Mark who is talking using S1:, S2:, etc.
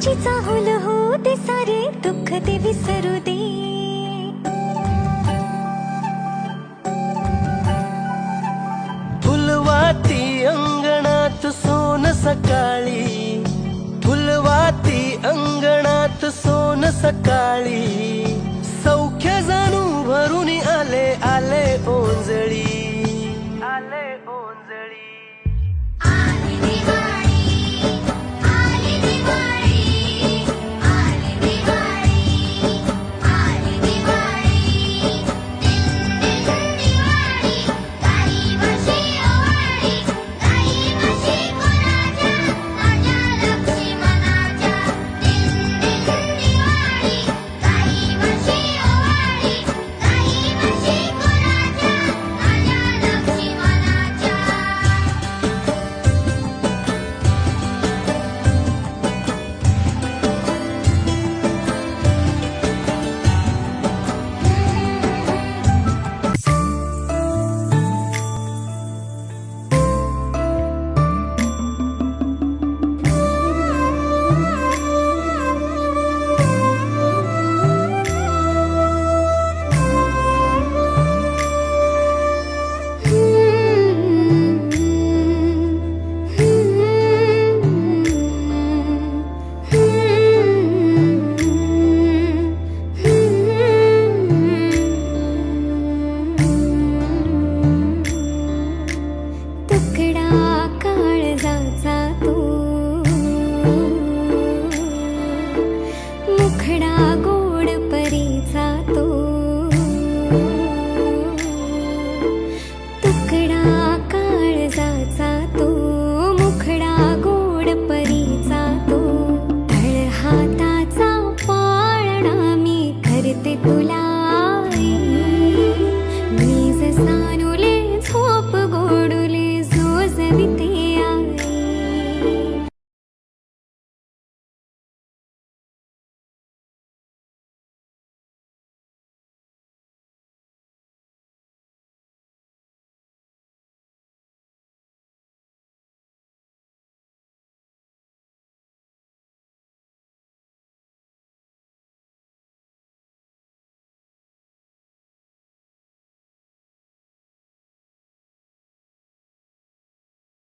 S1: तुझी चाहुल हो दे सारे दुःख ते विसरू दे.
S2: फुलवाती अंगणात सोन सकाळी, फुलवाती अंगणात सोन सकाळी. सौख्य जाणू भरून आले आले ओंजळी, आले ओंजळी.
S3: आली दिवाळी, आली दिवाळी, आली दिवाळी, आली दिवाळी. दिल दिवाळी, गाई म्हशी ओवाळी, गाई म्हशी कोणाच्या, माझ्या लक्ष्मणाच्या. दिल दिवाळी, गाई म्हशी ओवाळी, गाई म्हशी कोणाच्या, माझ्या लक्ष्मणाच्या.
S1: तुकडा काळजाचा तू, मुखडा गोड परीचा तो. तुकडा काळजाचा तो, मुखडा गोड परीचा तो. तळहाताचा पाळणा मी करते तुला आई, मी जसा